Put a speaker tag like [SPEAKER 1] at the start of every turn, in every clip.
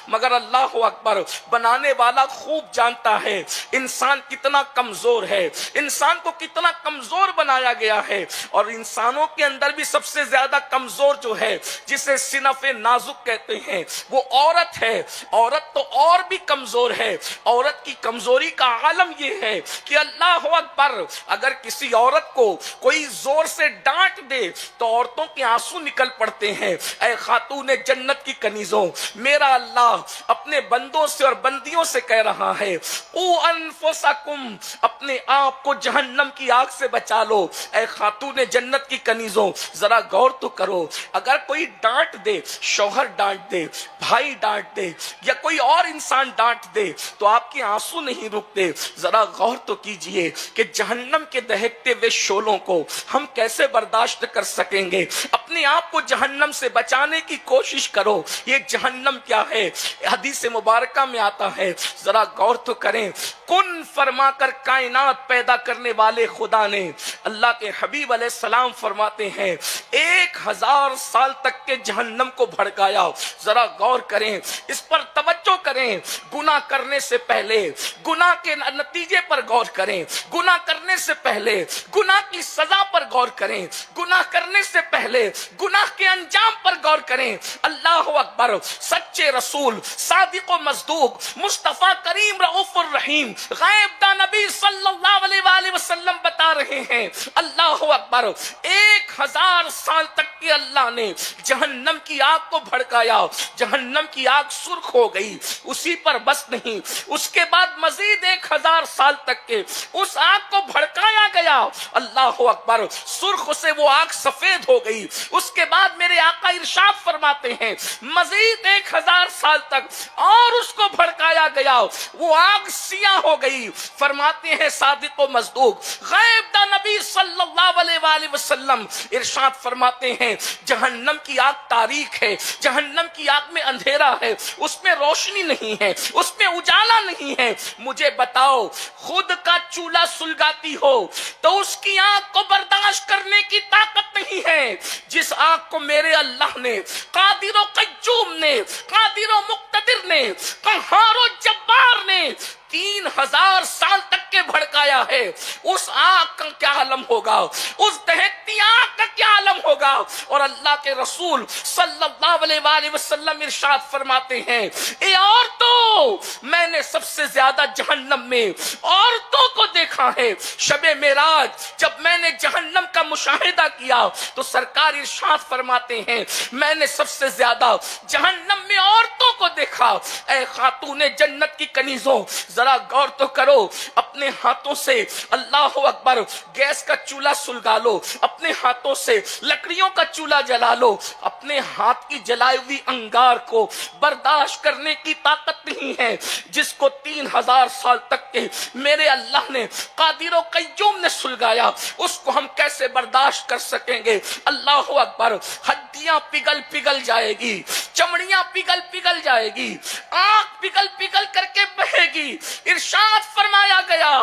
[SPEAKER 1] مگر اللہ اکبر بنانے والا خوب جانتا ہے انسان کتنا کمزور ہے، انسان کو کتنا کمزور بنایا گیا ہے، اور انسانوں کے اندر بھی سب سے زیادہ کمزور جو ہے جسے صنف نازک کہتے ہیں وہ عورت ہے۔ عورت تو اور بھی کمزور ہے۔ عورت کی کمزوری کا عالم یہ ہے کہ اللہ اکبر اگر کسی عورت کو کوئی زور سے ڈانٹ دے تو عورتوں کے آنسو نکل پڑتے ہیں۔ اے خاتون جنت کی کنیزوں، میرا اللہ اپنے بندوں سے اور بندیوں سے کہہ رہا ہے او انفسکم، اپنے آپ کو جہنم کی آگ سے بچا لو۔ اے خاتون جنت کی کنیزوں ذرا غور تو کرو، اگر کوئی ڈانٹ دے، شوہر ڈانٹ دے، بھائی ڈانٹ دے یا کوئی اور انسان ڈانٹ دے تو آپ کے آنسو نہیں رکتے۔ ذرا غور تو کیجئے کہ جہنم کے دہکتے ہوئے شعلوں کو ہم کیسے برداشت کر سکیں گے۔ اپنے آپ کو جہنم سے بچانے کی کوشش کرو۔ یہ جہنم کیا ہے؟ حدیث مبارکہ میں آتا ہے، ذرا غور تو کریں، کن فرما کر کائنات پیدا کرنے والے خدا نے، اللہ کے حبیب علیہ السلام فرماتے ہیں 1000 سال تک کے جہنم کو بھڑکایا۔ ذرا غور کریں، اس پر توجہ کریں، گناہ کرنے سے پہلے گناہ کے نتیجے پر غور کریں، گناہ کرنے سے پہلے گناہ کی سزا پر غور کریں، گناہ کرنے سے پہلے گناہ کے انجام پر غور کریں۔ اللہ اکبر، سچے رسول، صادق و مصدوق، مصطفیٰ کریم رؤوف الرحیم، غیب داں نبی صلی اللہ علیہ وآلہ وسلم بتا رہے ہیں اللہ اکبر 1000 سال تک کے اللہ نے جہنم کی آگ کو بھڑکایا، جہنم کی آگ سرخ ہو گئی، اسی پر بس نہیں، اس کے بعد مزید 1000 سال تک کے اس آگ کو بھڑکایا گیا۔ اللہ اکبر، سرخ سے وہ آگ سفید ہو گئی۔ اس کے بعد میرے آقا ارشاد فرماتے ہیں مزید 1000 سال تک اور اس کو بھڑکایا گیا، وہ آگ سیاہ ہو گئی۔ فرماتے ہیں صادق و مصدوق غیب داں نبی صلی اللہ علیہ وآلہ وسلم ارشاد فرماتے ہیں جہنم کی آگ تاریک ہے، جہنم کی آگ میں اندھیرا ہے، اس میں روشنی نہیں ہے، اس میں اجالا نہیں ہے۔ مجھے بتاؤ، خود کا چولہا سلگاتی ہو تو اس کی آگ کو برداشت کرنے کی طاقت نہیں ہے، جس آگ کو میرے اللہ نے، قادر و قیوم نے، قادر و مقتدر نے، قہار و جبار نے 3000 سال تک کے بھڑکایا ہے، اس آگ کا کیا عالم ہوگا، اس دہکتی آگ کا کیا عالم ہوگا۔ اور اللہ کے رسول صلی اللہ علیہ وآلہ وسلم ارشاد فرماتے ہیں اے عورتوں، میں نے سب سے زیادہ جہنم میں عورتوں کو دیکھا ہے۔ شب معراج جب میں نے جہنم کا مشاہدہ کیا تو سرکار ارشاد فرماتے ہیں میں نے سب سے زیادہ جہنم میں عورتوں کو دیکھا۔ اے خاتون جنت کی کنیزوں، ذرا غور تو کرو، اپنے ہاتھوں سے اللہ اکبر گیس کا چولہا سلگا لو، اپنے ہاتھوں سے لکڑیوں کا چولہا جلا لو، اپنے ہاتھ کی جلائی ہوئی انگار کو برداشت کرنے کی طاقت نہیں ہے جس کو 3000 سال تک کے میرے اللہ نے قادر و قیوم نے سلگایا، اس کو ہم کیسے برداشت کر سکیں گے؟ اللہ اکبر، ہڈیاں پگھل پگھل جائے گی، چمڑیاں پگھل پگھل جائے گی، آنکھ پگھل پگھل کر کے بہے گی۔ ارشاد فرمایا گیا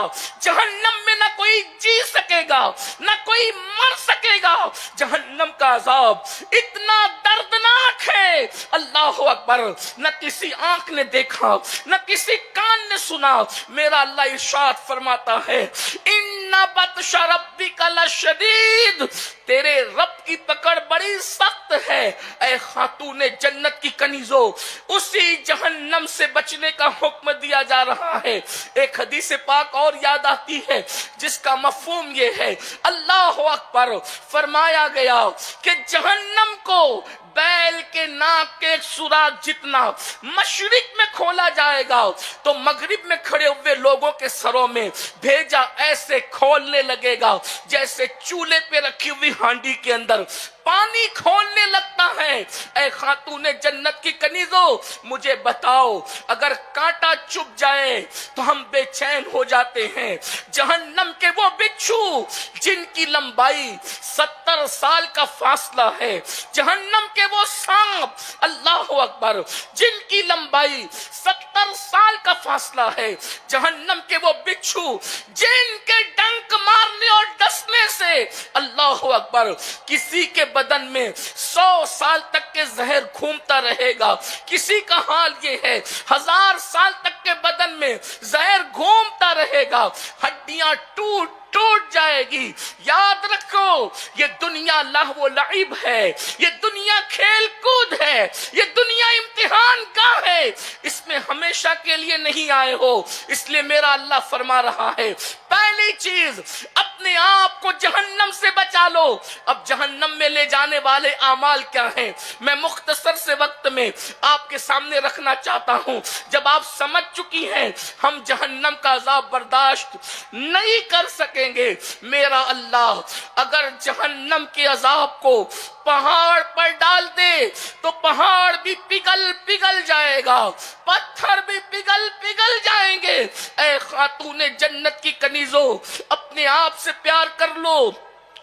[SPEAKER 1] جہنم میں نہ کوئی جی سکے گا، نہ کوئی مر سکے گا۔ جہنم کا عذاب اتنا دردناک ہے، اللہ اکبر، نہ کسی آنکھ نے دیکھا، نہ کسی کان نے سنا۔ میرا اللہ ارشاد فرماتا ہے ان بطش ربک لشدید، تیرے رب کی پکڑ بڑی سخت ہے۔ اے خاتون جنت کی کنیزوں، اسی جہنم سے بچنے کا حکم دیا جا رہا ہے۔ ایک حدیث پاک اور یاد آتی ہے جس کا مفہوم یہ ہے، اللہ اکبر، فرمایا گیا کہ جہنم کو بیل کے ناک کے ایک سوراخ جتنا مشرق میں کھولا جائے گا تو مغرب میں کھڑے ہوئے لوگوں کے سروں میں بھیجا ایسے کھولنے لگے گا جیسے چولہے پہ رکھی ہوئی ہانڈی کے اندر پانی کھولنے لگتا ہے۔ اے خاتون جنت کی کنیزوں، مجھے بتاؤ، اگر کانٹا چبھ جائے تو ہم بے چین ہو جاتے ہیں، جہنم کے وہ بچھو جن کی لمبائی 70 سال کا فاصلہ ہے، جہنم کے وہ سانپ اللہ اکبر جن کی لمبائی 70 سال کا فاصلہ ہے، جہنم کے وہ بچھو جن کے ڈنک مارنے اور ڈسنے سے اللہ اکبر کسی کے بدن میں 100 سال تک کے زہر گھومتا رہے گا. کسی کا حال یہ ہے 1000 سال تک کے بدن میں زہر گھومتا رہے گا, ہڈیاں ٹوٹ جائے گی. یاد رکھو یہ دنیا لہو و لعب ہے, یہ دنیا کھیل کود ہے, یہ دنیا امتحان کا ہے, اس میں ہمیشہ کے لیے نہیں آئے ہو. اس لیے میرا اللہ فرما رہا ہے پہلی چیز اپنے آپ کو جہنم سے بچا لو. اب جہنم میں لے جانے والے اعمال کیا ہیں میں مختصر سے وقت میں آپ کے سامنے رکھنا چاہتا ہوں. جب آپ سمجھ چکی ہیں ہم جہنم کا عذاب برداشت نہیں کر سکیں گے, میرا اللہ اگر جہنم کے عذاب کو پہاڑ پر ڈال دے تو پہاڑ بھی پگھل جائے گا, پتھر بھی پگھل جائیں گے. اے خاتون جنت کی کنیزوں, اپنے آپ سے پیار کر لو,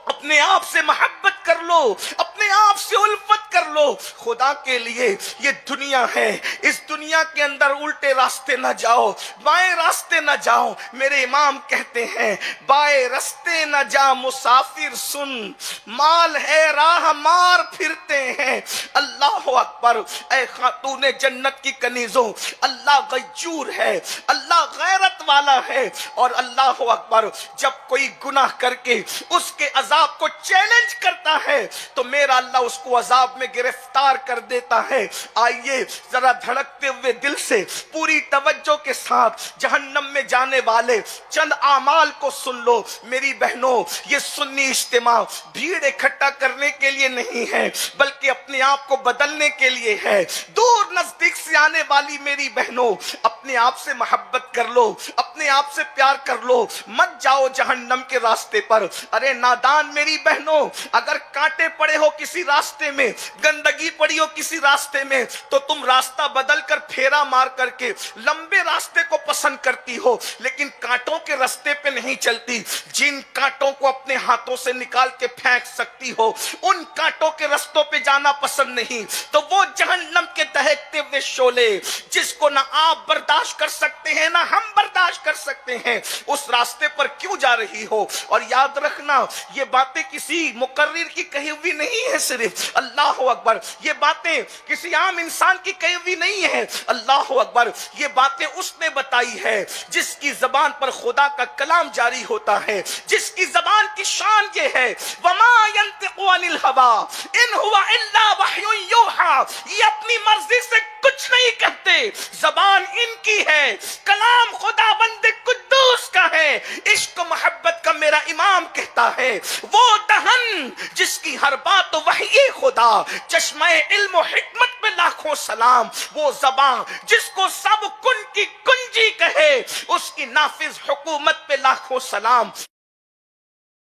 [SPEAKER 1] اپنے آپ سے محبت کر لو, اپنے آپ سے الفت کر لو. خدا کے لیے یہ دنیا ہے, اس دنیا کے اندر الٹے راستے نہ جاؤ, بائیں راستے نہ جاؤ. میرے امام کہتے ہیں بائیں راستے نہ جا مسافر سن, مال ہے راہ مار پھرتے ہیں. اللہ اکبر. اے خاتون جنت کی کنیزوں, اللہ غیور ہے, اللہ غیرت والا ہے, اور اللہ اکبر جب کوئی گناہ کر کے اس کے عذاب کو چیلنج کرتا ہے تو میرا اللہ اس کو عذاب میں گرفتار کر دیتا ہے. آئیے ذرا دھڑکتے ہوئے دل سے پوری توجہ کے ساتھ جہنم میں جانے والے چند اعمال کو سن لو. میری بہنوں, یہ سنی اجتماع بھیڑ اکٹھا کرنے کے لیے نہیں ہے بلکہ اپنے آپ کو بدلنے کے لیے ہے. دور نزدیک سے آنے والی میری بہنوں, اپنے آپ سے محبت کر لو, اپنے آپ سے پیار کر لو, مت جاؤ جہنم کے راستے پر. ارے نادان میری بہنوں, اگر کانٹے پڑے ہو کسی راستے میں, گندگی پڑی ہو کسی راستے میں, تو تم راستہ بدل کر پھیرا مار کر کے لمبے راستے کو پسند کرتی ہو, لیکن کانٹوں کے راستے پہ نہیں چلتی. جن کانٹوں کو اپنے ہاتھوں سے نکال کے پھینک سکتی ہو ان کانٹوں کے رستوں پہ جانا پسند نہیں. تو وہ جہنم کے دہکتے ہوئے شعلے جس کو نہ آپ برداشت کر سکتے ہیں نہ ہم برداشت کر سکتے ہیں, اس راستے پر کیوں جا رہی ہو؟ اور یاد رکھنا یہ باتیں کسی مقرر کی کہی ہوئی نہیں ہے صرف. اللہ اکبر. یہ باتیں کسی عام انسان کی کہی ہوئی نہیں ہے. اللہ اکبر. یہ باتیں اس نے بتائی ہے جس کی زبان پر خدا کا کلام جاری ہوتا ہے, جس کی زبان کی شان یہ ہے وما ينطق عن الهوى ان هو الا وحی یوحى. یہ اپنی مرضی سے کچھ نہیں کہتے, زبان ان کی ہے, کلام خدا بند قدوس کا ہے. عشق و محبت کا میرا امام کہتا ہے وہ دہن جس کی ہر بات وحی خدا, چشمہ علم و حکمت پہ لاکھوں سلام. وہ زبان جس کو سب کن کی کنجی کہے, اس کی نافذ حکومت پہ لاکھوں سلام.